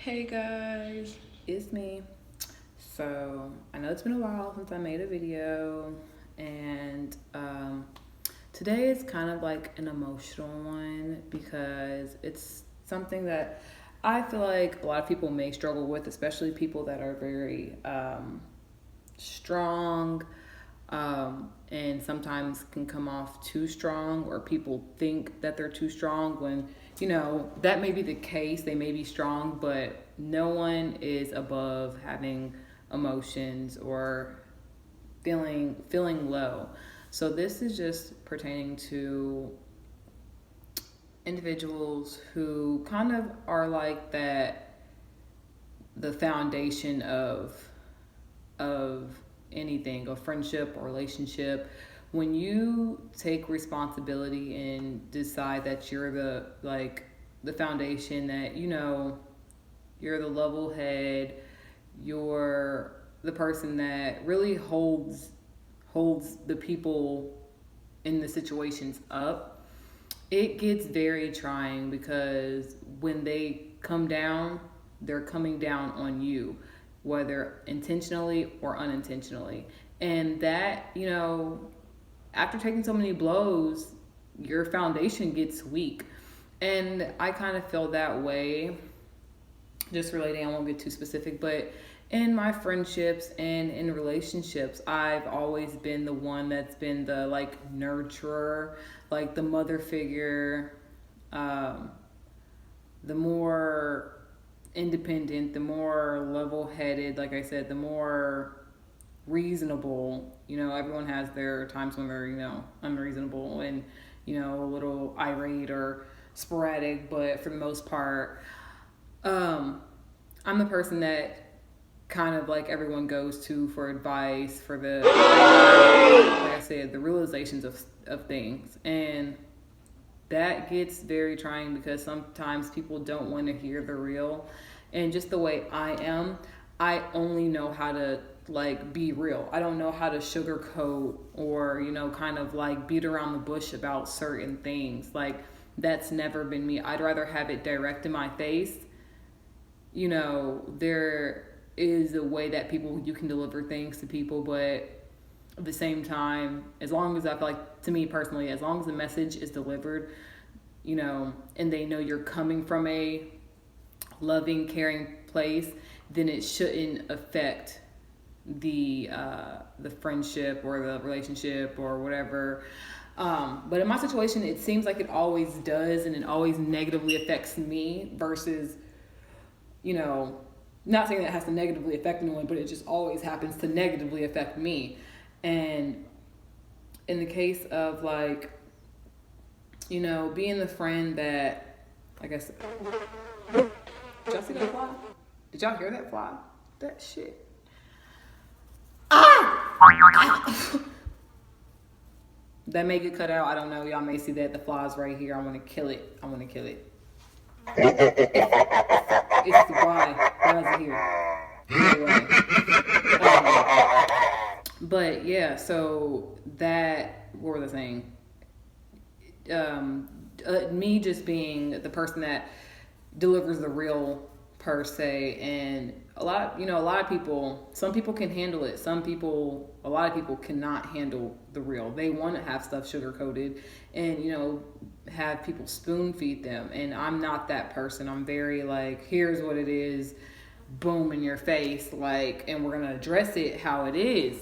Hey guys, it's me. So I know it's been a while since I made a video, and today is kind of like an emotional one because it's something that I feel like a lot of people may struggle with, especially people that are very strong, and sometimes can come off too strong, or people think that they're too strong when that may be the case. They may be strong, but no one is above having emotions or feeling low. So this is just pertaining to individuals who kind of are like that, the foundation of anything, a friendship or relationship. When you take responsibility and decide that you're the foundation, that you're the level head, you're the person that really holds the people in the situations up, it gets very trying because when they come down, they're coming down on you, whether intentionally or unintentionally. And that, after taking so many blows, your foundation gets weak. And I kind of feel that way, just relating, I won't get too specific, but in my friendships and in relationships, I've always been the one that's been the nurturer, like the mother figure, the more independent, the more level headed, like I said, the more reasonable. Everyone has their times when they're, unreasonable and, a little irate or sporadic, but for the most part, I'm the person that kind of like everyone goes to for advice, for the, like I said, the realizations of things. And that gets very trying because sometimes people don't want to hear the real. And just the way I am, I only know how to be real. I don't know how to sugarcoat or, kind of beat around the bush about certain things. That's never been me. I'd rather have it direct in my face. There is a way that you can deliver things to people, but at the same time, as long as I feel like, to me personally, as long as the message is delivered, and they know you're coming from a loving, caring place, then it shouldn't affect the friendship or the relationship or whatever. But in my situation, it seems like it always does, and it always negatively affects me versus, not saying that it has to negatively affect anyone, but it just always happens to negatively affect me. And in the case of being the friend that, like I said, did y'all see that fly? Did y'all hear that fly? That shit. Ah! That may get cut out. I don't know. Y'all may see that the fly's right here. I want to kill it. It's the fly. Why is it here? Anyway. But yeah, so that, what was I saying? Me just being the person that delivers the real, per se, and a lot of people, some people can handle it, a lot of people cannot handle the real. They want to have stuff sugar coated and have people spoon feed them, and I'm not that person. I'm very here's what it is, boom, in your face, and we're gonna address it how it is,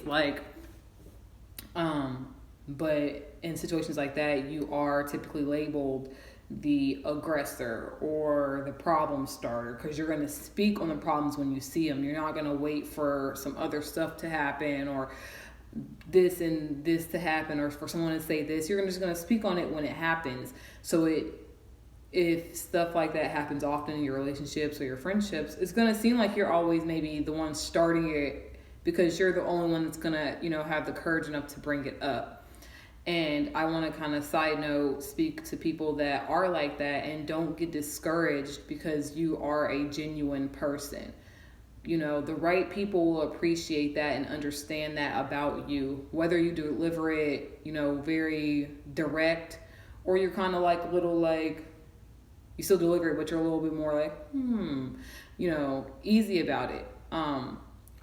but in situations like that, you are typically labeled the aggressor or the problem starter, because you're going to speak on the problems when you see them. You're not going to wait for some other stuff to happen, or this and this to happen, or for someone to say this. You're just going to speak on it when it happens. So if stuff like that happens often in your relationships or your friendships, it's going to seem like you're always maybe the one starting it, because you're the only one that's going to have the courage enough to bring it up. And I want to kind of side note speak to people that are like that, and don't get discouraged because you are a genuine person. The right people will appreciate that and understand that about you, whether you deliver it, very direct, or you're kind of little You still deliver it, but you're a little bit more like, easy about it.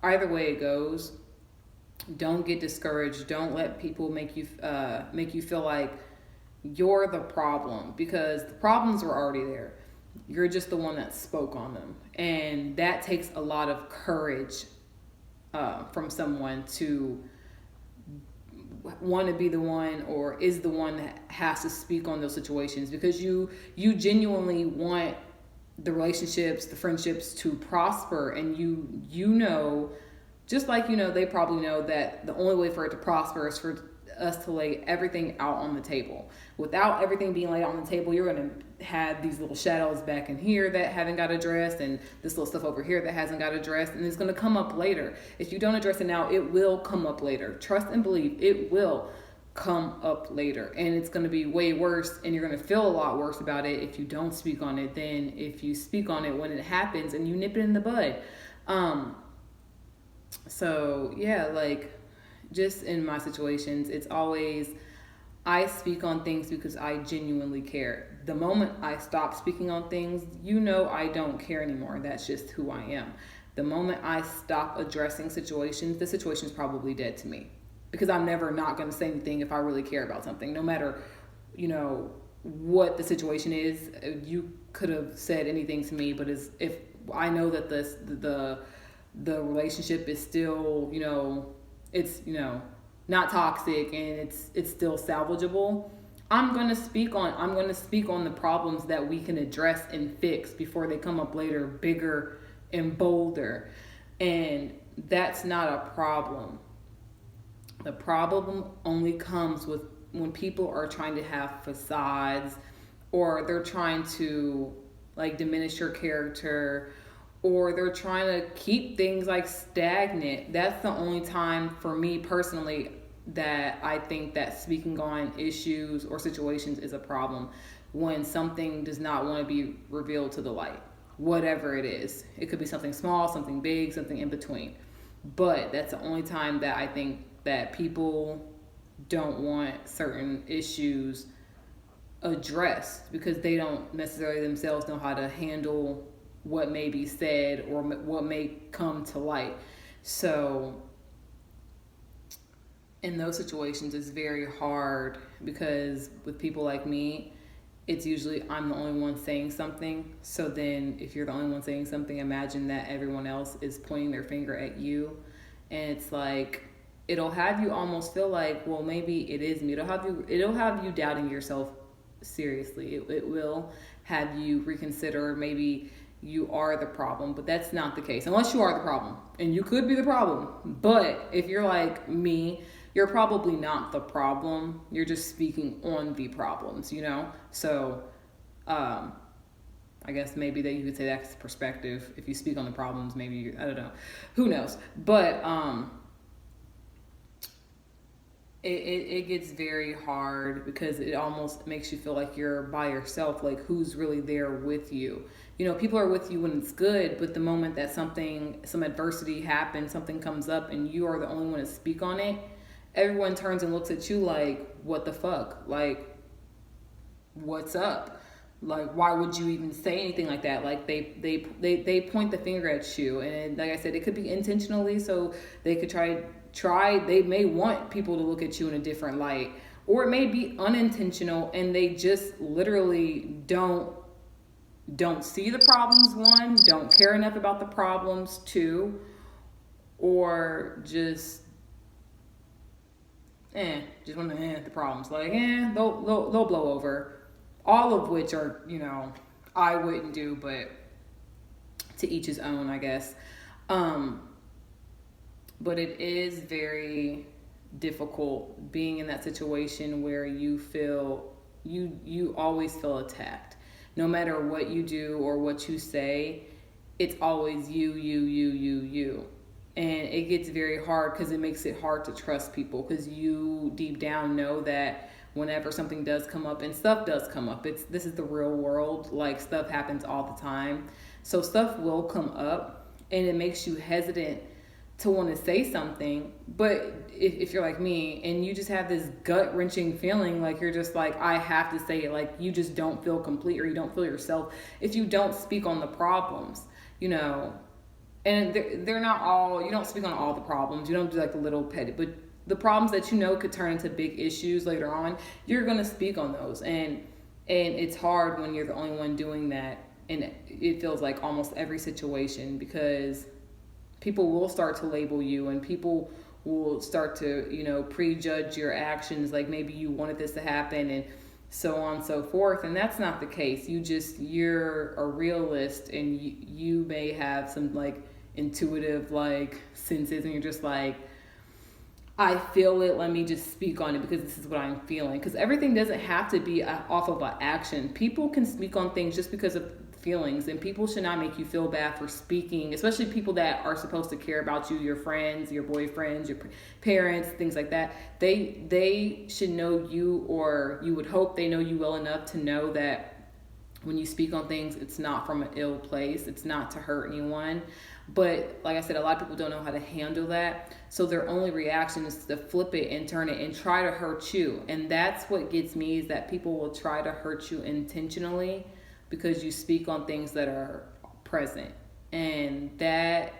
Either way it goes, don't get discouraged. Don't let people make you feel like you're the problem, because the problems were already there. You're just the one that spoke on them, and that takes a lot of courage from someone to want to be the one, or is the one that has to speak on those situations, because you genuinely want the relationships, the friendships to prosper, and you know, just like they probably know that the only way for it to prosper is for us to lay everything out on the table. Without everything being laid out on the table, you're going to have these little shadows back in here that haven't got addressed, and this little stuff over here that hasn't got addressed, and it's going to come up later. If you don't address it now, it will come up later. Trust and believe, it will come up later, and it's going to be way worse, and you're going to feel a lot worse about it if you don't speak on it than if you speak on it when it happens and you nip it in the bud. So yeah, like, just in my situations, it's always, I speak on things because I genuinely care. The moment I stop speaking on things, I don't care anymore. That's just who I am. The moment I stop addressing situations, the situation's probably dead to me, because I'm never not going to say anything if I really care about something, no matter, what the situation is. You could have said anything to me, but if I know that the relationship is still, it's, not toxic, and it's still salvageable, I'm going to speak on the problems that we can address and fix before they come up later, bigger and bolder. And that's not a problem. The problem only comes with when people are trying to have facades, or they're trying to like diminish your character, or they're trying to keep things like stagnant. That's the only time, for me personally, that I think that speaking on issues or situations is a problem. When something does not want to be revealed to the light, whatever it is. It could be something small, something big, something in between. But that's the only time that I think that people don't want certain issues addressed, because they don't necessarily themselves know how to handle what may be said or what may come to light. So in those situations, it's very hard, because with people like me, it's usually I'm the only one saying something. So then if you're the only one saying something, imagine that everyone else is pointing their finger at you. And it's like, it'll have you almost feel like, well, maybe it is me. It'll have you doubting yourself seriously. It will have you reconsider, maybe you are the problem, but that's not the case, unless you are the problem, and you could be the problem. But if you're like me, you're probably not the problem. You're just speaking on the problems, So I guess maybe that you could say that's perspective. If you speak on the problems, maybe I don't know, who knows. But it gets very hard, because it almost makes you feel like you're by yourself. Like, who's really there with you? People are with you when it's good, but the moment that some adversity happens, something comes up, and you are the only one to speak on it, everyone turns and looks at you like, what the fuck? Like, what's up? Like, why would you even say anything like that? Like, they point the finger at you. And like I said, it could be intentionally, so they could try, they may want people to look at you in a different light, or it may be unintentional, and they just literally don't see the problems, one, don't care enough about the problems, two, or just want to the problems. Like, they'll blow over. All of which are, I wouldn't do, but to each his own, I guess. But it is very difficult being in that situation where you feel, you always feel attacked. No matter what you do or what you say, it's always you. And it gets very hard, because it makes it hard to trust people, because you deep down know that whenever something does come up, and stuff does come up, this is the real world, like, stuff happens all the time. So stuff will come up, and it makes you hesitant to want to say something. But if you're like me and you just have this gut wrenching feeling, like you're just like, I have to say it, like you just don't feel complete or you don't feel yourself if you don't speak on the problems, you know. And they're not all, you don't speak on all the problems. You don't do like the little petty, but the problems that you know could turn into big issues later on, you're going to speak on those. And it's hard when you're the only one doing that. And it feels like almost every situation, because people will start to label you and people will start to, you know, prejudge your actions. Like maybe you wanted this to happen and so on and so forth. And that's not the case. You're a realist, and you may have some like intuitive like senses, and you're just like, I feel it, let me just speak on it because this is what I'm feeling. Because everything doesn't have to be off of an action. People can speak on things just because of feelings, and people should not make you feel bad for speaking, especially people that are supposed to care about you, your friends, your boyfriends, your parents, things like that. They should know you, or you would hope they know you well enough to know that when you speak on things, it's not from an ill place. It's not to hurt anyone. But like I said, a lot of people don't know how to handle that. So their only reaction is to flip it and turn it and try to hurt you. And that's what gets me, is that people will try to hurt you intentionally because you speak on things that are present. And that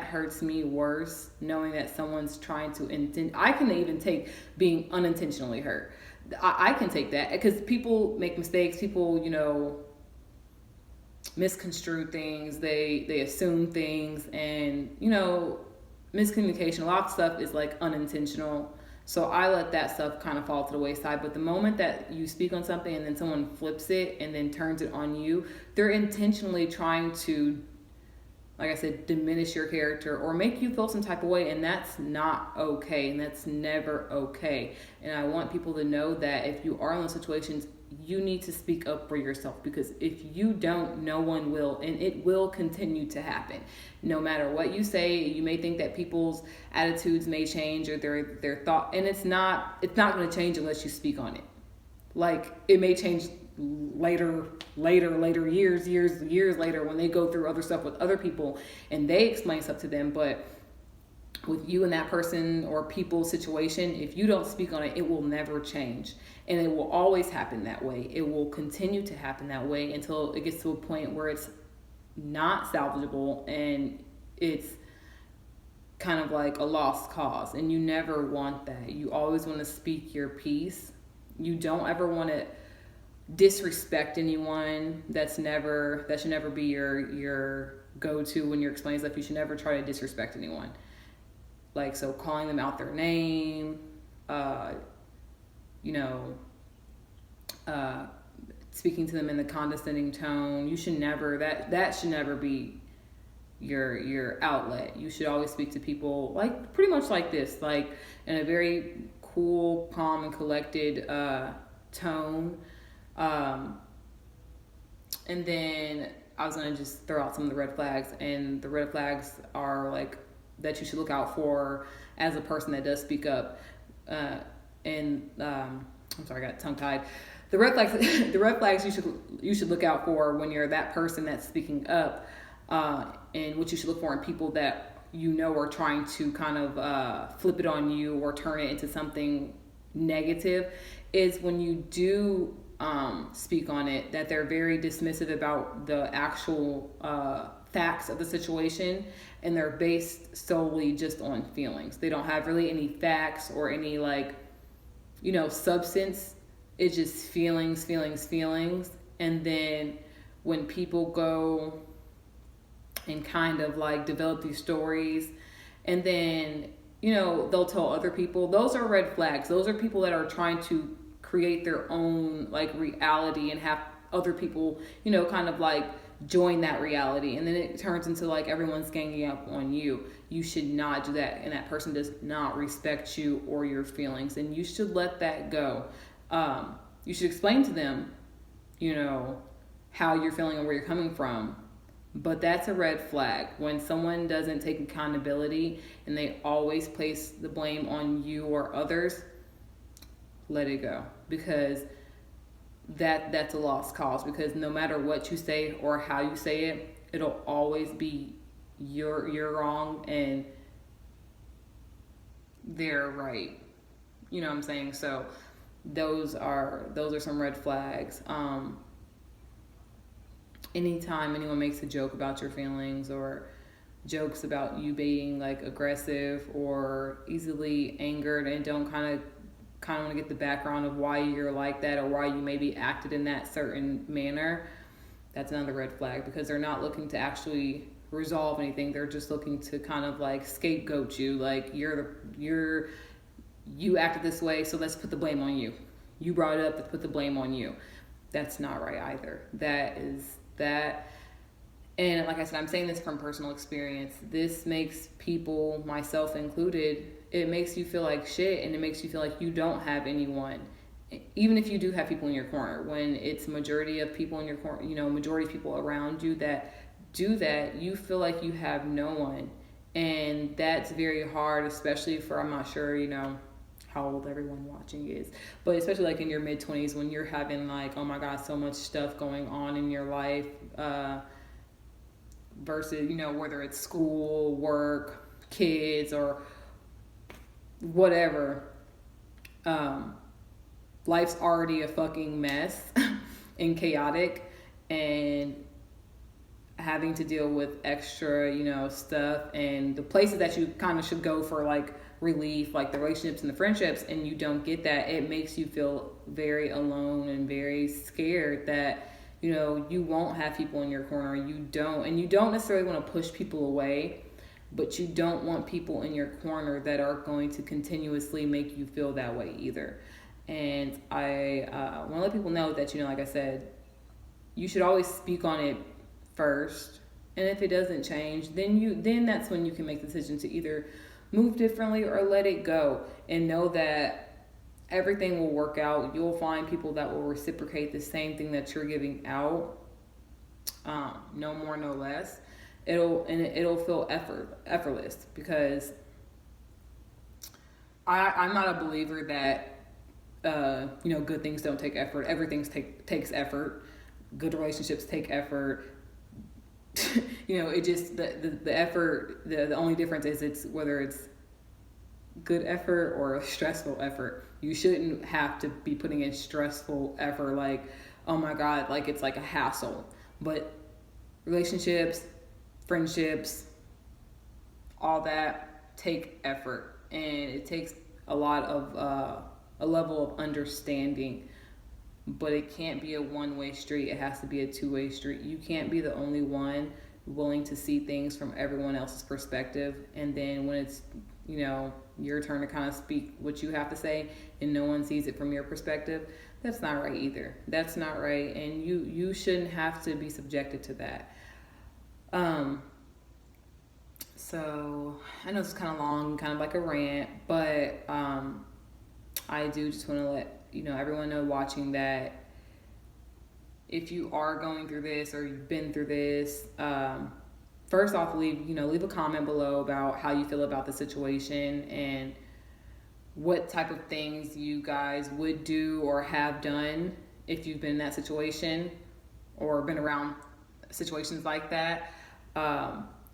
hurts me worse, knowing that someone's trying to I can even take being unintentionally hurt. I can take that because people make mistakes. People, you know, misconstrue things. They assume things, and you know, miscommunication. A lot of stuff is like unintentional. So I let that stuff kind of fall to the wayside. But the moment that you speak on something and then someone flips it and then turns it on you, they're intentionally trying to, like I said, diminish your character or make you feel some type of way, and that's not okay, and that's never okay. And I want people to know that if you are in those situations, you need to speak up for yourself, because if you don't, no one will, and it will continue to happen. No matter what you say, you may think that people's attitudes may change or their thought, and it's not going to change unless you speak on it. Like it may change later, years later, when they go through other stuff with other people and they explain stuff to them. But with you and that person or people's situation, if you don't speak on it, it will never change. And it will always happen that way. It will continue to happen that way until it gets to a point where it's not salvageable and it's kind of like a lost cause. And you never want that. You always want to speak your piece. You don't ever want to disrespect anyone. That should never be your go-to when you're explaining stuff. You should never try to disrespect anyone. Like, so calling them out their name, speaking to them in the condescending tone. You should never, that should never be your outlet. You should always speak to people like pretty much like this, like in a very cool, calm, and collected tone. And then I was gonna just throw out some of the red flags, and the red flags are like that you should look out for as a person that does speak up. I'm sorry, I got tongue tied. The red flags you should look out for when you're that person that's speaking up, and what you should look for in people that you know are trying to kind of flip it on you or turn it into something negative, is when you do speak on it, that they're very dismissive about the actual facts of the situation, and they're based solely just on feelings. They don't have really any facts or any substance. It's just feelings. And then when people go and kind of like develop these stories, and then they'll tell other people, those are red flags. Those are people that are trying to create their own like reality and have other people kind of like join that reality, and then it turns into like everyone's ganging up on you. You should not do that, and that person does not respect you or your feelings, and you should let that go. You should explain to them how you're feeling and where you're coming from. But that's a red flag. When someone doesn't take accountability and they always place the blame on you or others, let it go, because that's a lost cause. Because no matter what you say or how you say it, it'll always be you're wrong, and they're right. You know what I'm saying? So those are some red flags. Anytime anyone makes a joke about your feelings, or jokes about you being like aggressive or easily angered, and don't kind of want to get the background of why you're like that, or why you maybe acted in that certain manner, that's another red flag, because they're not looking to actually resolve anything. They're just looking to kind of like scapegoat you, like you acted this way, so let's put the blame on you. You brought it up, let's put the blame on you. That's not right either. And like I said, I'm saying this from personal experience. This makes people, myself included, it makes you feel like shit, and it makes you feel like you don't have anyone. Even if you do have people in your corner, when it's majority of people in your corner, majority of people around you that do that, you feel like you have no one. And that's very hard, especially for, I'm not sure, how old everyone watching is, but especially like in your mid-20s, when you're having like, oh my God, so much stuff going on in your life, versus, whether it's school, work, kids, or whatever. Life's already a fucking mess and chaotic, and having to deal with extra, stuff, and the places that you kind of should go for like relief, like the relationships and the friendships, and you don't get that, it makes you feel very alone and very scared that you won't have people in your corner. You don't necessarily want to push people away, but you don't want people in your corner that are going to continuously make you feel that way either. And I want to let people know that, like I said, you should always speak on it first, and if it doesn't change, then that's when you can make the decision to either move differently or let it go, and know that everything will work out. You'll find people that will reciprocate the same thing that you're giving out, no more, no less. It'll feel effortless, because I'm not a believer that good things don't take effort. Everything takes effort. Good relationships take effort. It just the effort. The only difference is it's whether it's good effort or a stressful effort. You shouldn't have to be putting in stressful effort, like, oh my God, like it's like a hassle. But relationships, friendships, all that take effort, and it takes a lot of a level of understanding. But it can't be a one-way street. It has to be a two-way street. You can't be the only one willing to see things from everyone else's perspective, and then when it's your turn to kind of speak what you have to say, and no one sees it from your perspective, that's not right either. That's not right, and you shouldn't have to be subjected to that. So I know it's kind of long, kind of like a rant, but I do just want to let everyone know watching that if you are going through this, or you've been through this, first off, leave a comment below about how you feel about the situation, and what type of things you guys would do or have done if you've been in that situation, or been around situations like that.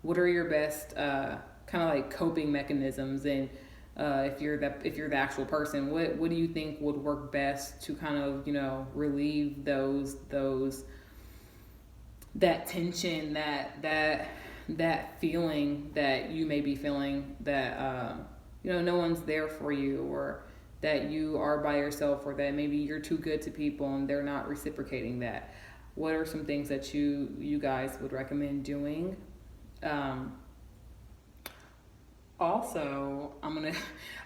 What are your best kind of like coping mechanisms, and if you're the actual person, what do you think would work best to kind of relieve that tension, that feeling that you may be feeling, that no one's there for you, or that you are by yourself, or that maybe you're too good to people and they're not reciprocating that. What are some things that you guys would recommend doing? Also, I'm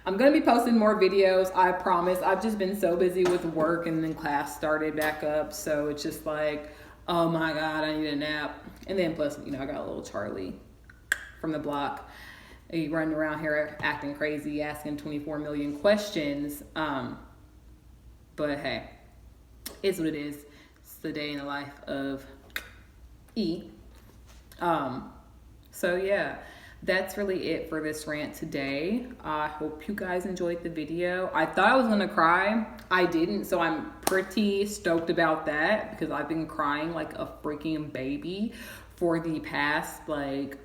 gonna be posting more videos, I promise. I've just been so busy with work, and then class started back up, so it's just like, oh my God, I need a nap. And then plus, I got a little Charlie from the block. He running around here acting crazy, asking 24 million questions. But hey, it's what it is. It's the day in the life of E. So yeah, that's really it for this rant today. I hope you guys enjoyed the video. I thought I was gonna cry. I didn't, so I'm pretty stoked about that, because I've been crying like a freaking baby for the past like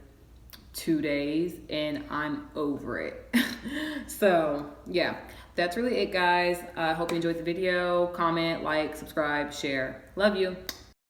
2 days and I'm over it. So yeah, that's really it, guys. I hope you enjoyed the video. Comment, like, subscribe, share. Love you.